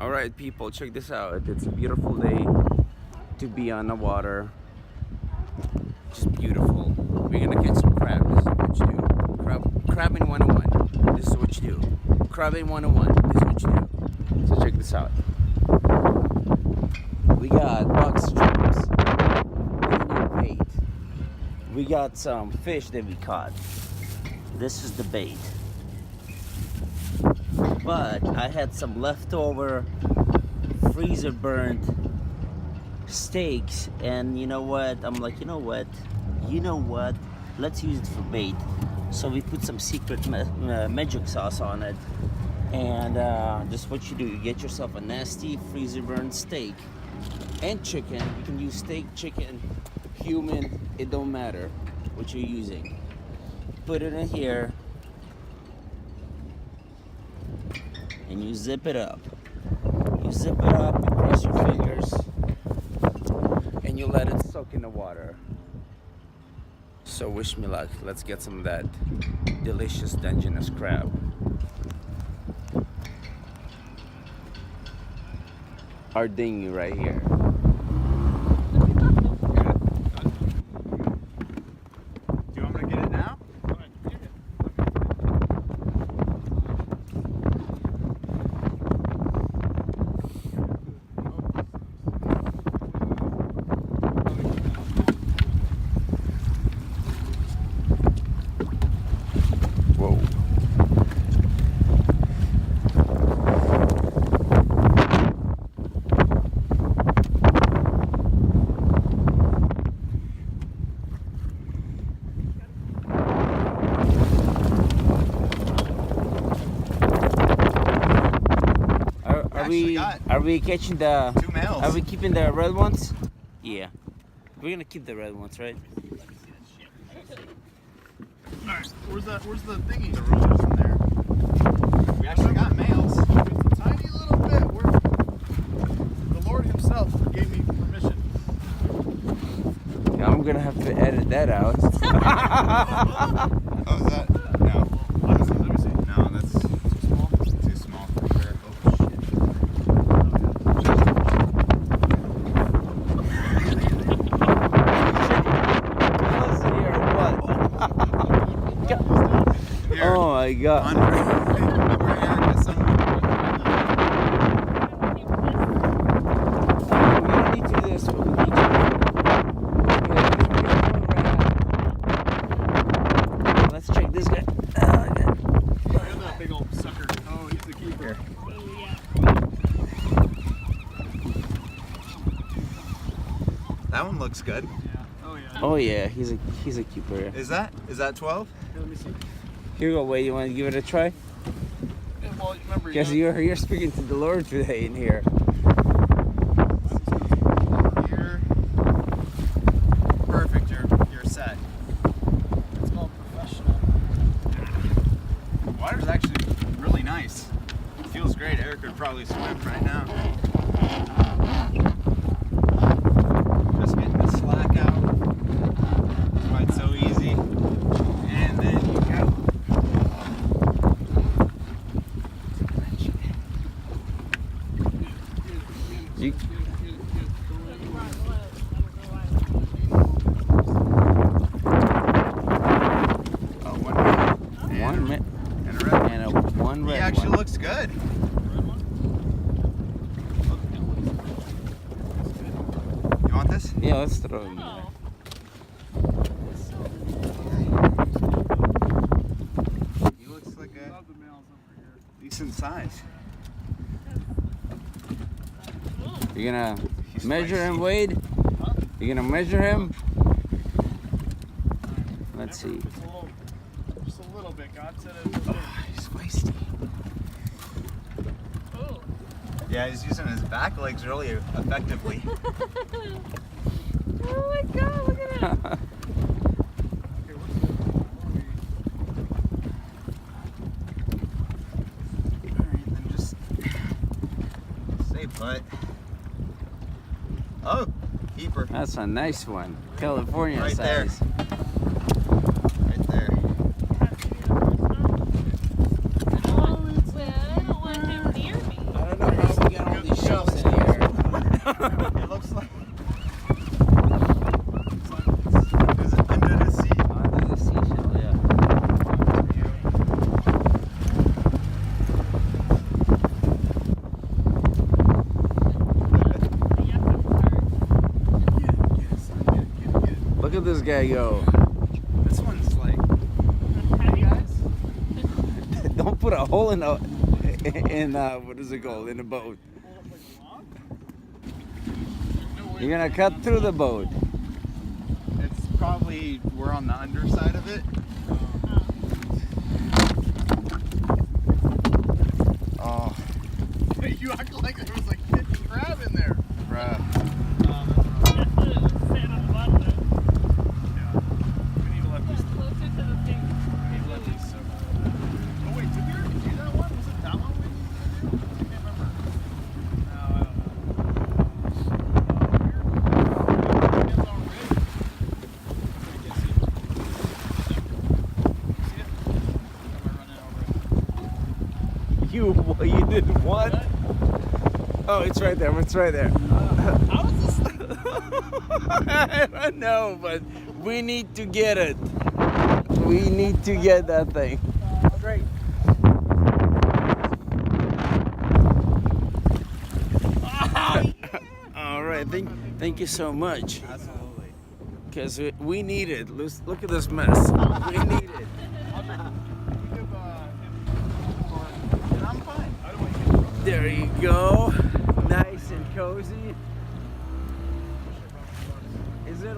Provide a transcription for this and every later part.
Alright people, check this out. It's a beautiful day to be on the water. Just beautiful. We're gonna catch some crab. This is what you do. Crabbing 101. This is what you do. Crabbing 101. This is what you do. So check this out. We got box strips. We need bait. We got some fish that we caught. This is the bait. But I had some leftover freezer burnt steaks, and you know what? I'm like, you know what? Let's use it for bait. So we put some secret magic sauce on it, and just what you do, you get yourself a nasty freezer burnt steak and chicken. You can use steak, chicken, human, it don't matter what you're using. Put it in here. And you zip it up. You zip it up, you cross your fingers, and you let it soak in the water. So wish me luck. Let's get some of that delicious Dungeness crab. Our dinghy right here. Are we catching the 2 males? Are we keeping the red ones? Yeah. We're gonna keep the red ones, right? Alright, where's the thingy? The rulers in there. We actually got males. It's a tiny little bit where the Lord himself gave me permission. Yeah, I'm gonna have to edit that out. Oh, is that? No. Let me see. No, that's too small. Too small for sure. Oh shit. Here, Oh my god. Remember Erica somewhere? We don't need to do this, but we need to. Let's check this guy. Look at that big old sucker. Oh, he's the keeper. That one looks good. Yeah. Oh yeah. Oh yeah, he's a keeper. Yeah. Is that 12? Here, let me see. Here you go, Wade. You want to give it a try? Yeah, well, remember, Guess you're speaking to the Lord today in here. Here. Perfect. You're set. It's called professional. The water's actually really nice. It feels great. Eric could probably swim right now. Just getting the slack out. That's why it's so easy. And then you go. You, Oh, one red. one red And a red. and a one red He actually one. looks good. You want this? Yeah, let's throw him there. He looks like a Love the males over here. decent size. You're gonna He's measure spicy. him, Wade? Huh? You're gonna measure him? Let's see. Just a little bit. God said it was big. He's feisty. Oh. Yeah, he's using his back legs really effectively. Oh my god, look at it. Okay, what's Alright, then just stay put. Oh, keeper. That's a nice one. California Right there. size. Right there. Oh, it's I don't want him near me. I don't know how we got at this guy go. This one's like, Hey guys. Don't put a hole in what is it called? In the boat. You're gonna cut through the boat. it's probably, we're on the underside of it. Oh, You act like there was like 50 crab in there. bruh. Oh wait, did we already do that one? Was it that one we needed to do? I can't remember. You did what? Oh, it's right there. It's right there. How is this thing? I don't know, but we need to get it. We need to get that thing. Great. All right. Thank you so much. Absolutely. Because we need it. Look at this mess. We need it. And I'm fine. There you go. Nice and cozy. Is it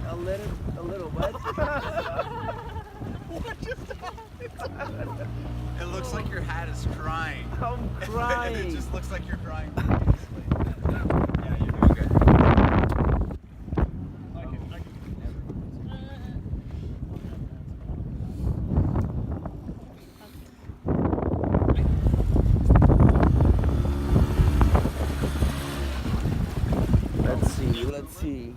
a little wet? What just happened? It looks like your hat is crying. I'm It crying. just looks like you're crying. Yeah, you're doing good. Let's see.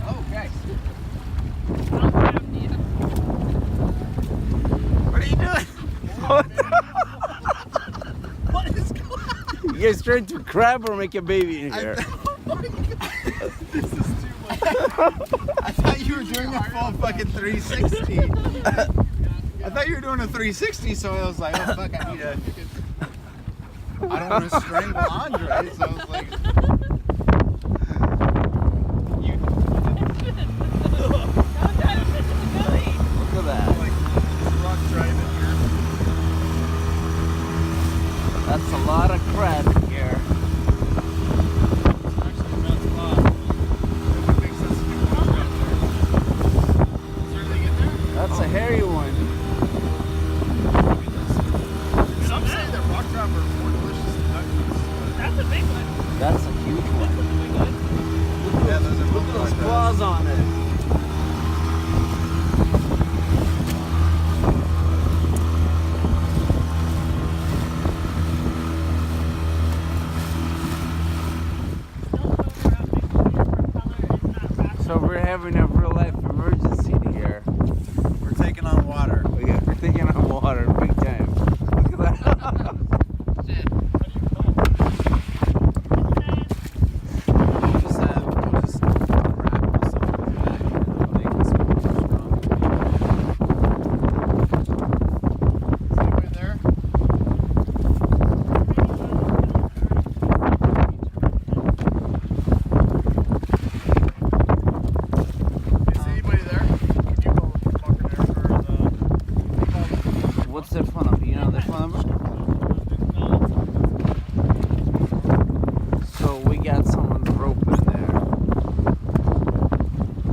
Okay. What are you doing? What is going on? You guys trying to crab or make a baby in here? This is too much. I thought you were doing a full fucking 360. I thought you were doing a 360, so I was like, oh fuck, I need a. I don't want to strangle Andre, so I was like. You. Look at that. Like, this rock driving here. That's a lot of crab in here. Actually, that's a lot. It makes sense to do one right there. Is there anything in there? That's a hairy one. Some say that rock crab are more delicious than duck. That's a big one. That's a huge one. That's a big one. Yeah, those are Look at those claws on it. So we're having a real life emergency here. We're taking on water. We're taking on water big time. Look at that. We'll just grapple someone back and they can swim strong. Is anybody there? Is anybody there? Can you go fucking there for the... What's their phone number? You know their phone number? So we got someone's rope in there.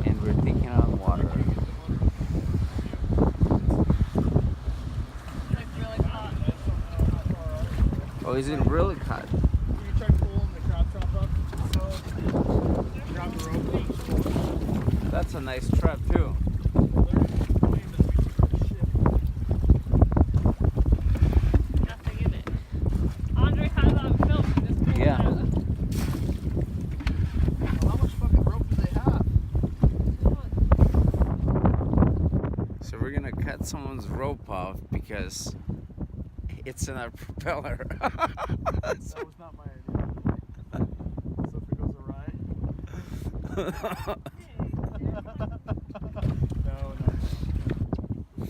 And we're taking on water. Oh, is it really hot? Can you try pulling the crab trap up? So, grab the rope. That's a nice trap too. Andre has on film. This Yeah. How much fucking rope do they have? So we're gonna cut someone's rope off because it's in our propeller. That was not my idea. So if it goes awry. No. You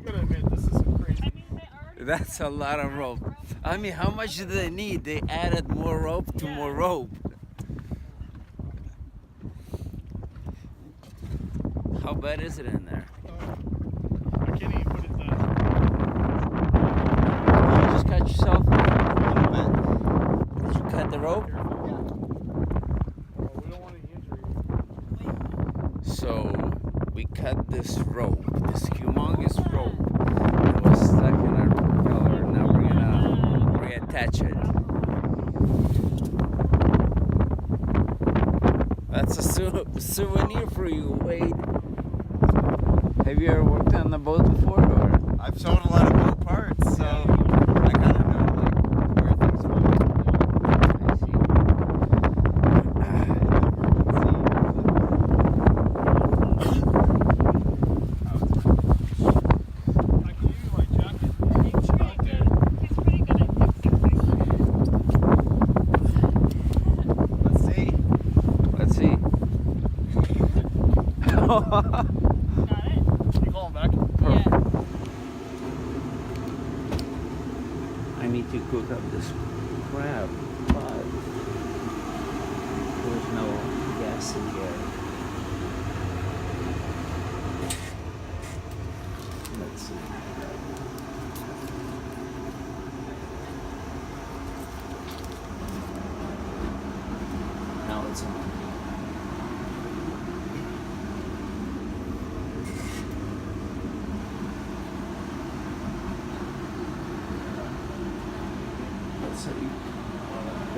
gotta admit, this is some crazy. I mean, they already That's a lot of rope. I mean, how much do they need? They added more rope to more rope. How bad is it in there? I can't even put it down. You just cut yourself? A little bit. Did you cut the rope? Oh, we don't want any injury. So we cut this rope, this humongous rope. It was stuck in our propeller. Now we're gonna reattach it. That's a souvenir for you, Wade. Have you ever worked on the boat before, or? I've sold a lot of boat parts, so I kind of know like where things go. I see. I can give you my jacket. He's pretty good. He's pretty good at fixing things. Let's see. Let's see. Got it? You call him back? Yeah. I need to cook up this crab, but There's no gas in here. Let's see. Now it's on.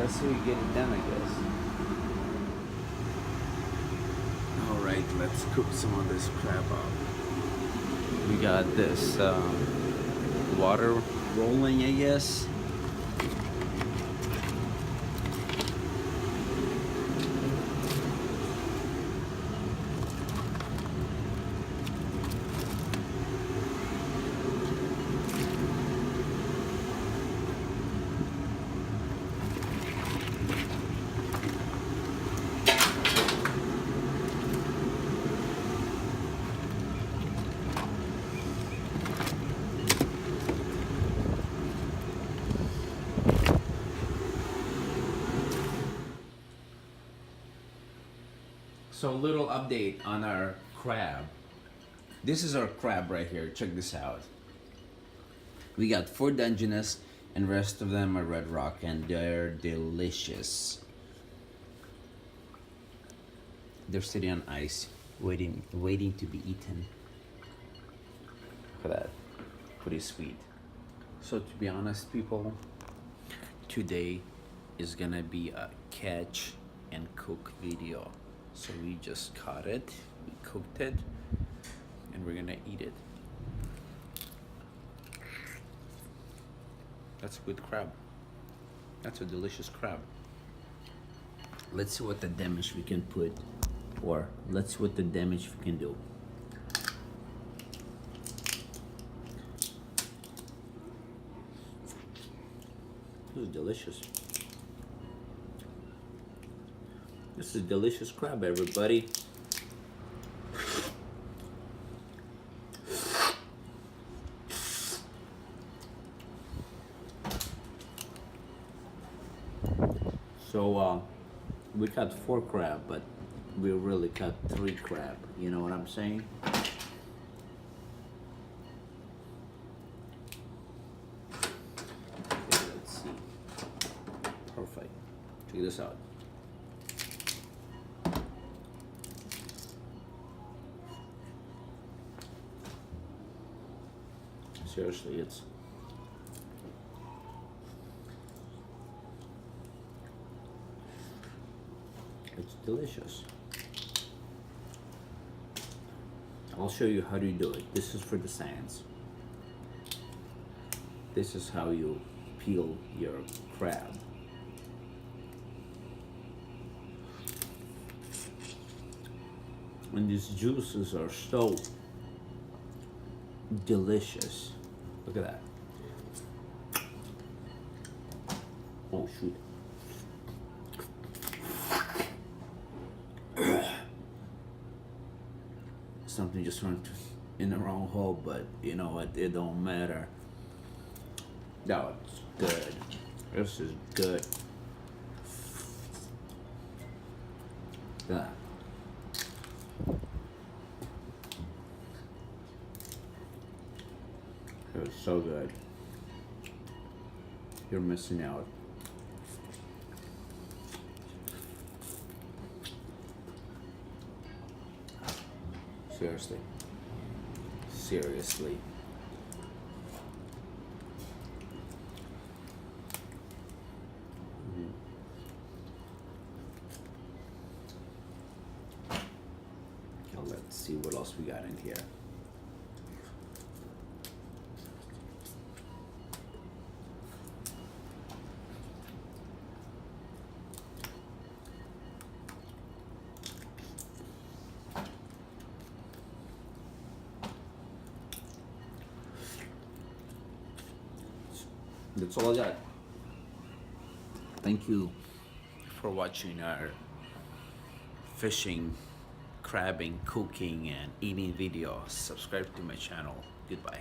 that's how you get it done, I guess. All right, let's cook some of this crab up. We got this water rolling, I guess. So little update on our crab. This is our crab right here. Check this out. We got 4 Dungeness and rest of them are red rock and they're delicious. They're sitting on ice, waiting to be eaten. Look at that. Pretty sweet. So to be honest, people, today is gonna be a catch and cook video. So we just caught it, we cooked it, and we're gonna eat it. That's a good crab. That's a delicious crab. Let's see what the damage we can put, or let's see what the damage we can do. This is delicious. This is delicious crab, everybody. So we caught 4 crab, but we really caught 3 crab. You know what I'm saying? Okay, let's see. Perfect. Check this out. Seriously, it's delicious. I'll show you how to do it. This is for the sands. This is how you peel your crab. And these juices are so delicious. Look at that. Oh shoot. Something just went in the wrong hole, but you know what, it don't matter. No, it's good. This is good. Yeah. It was so good. You're missing out. Seriously. Seriously. Now let's see what else we got in here. That's all I got. Thank you for watching our fishing, crabbing, cooking, and eating videos. Subscribe to my channel. Goodbye.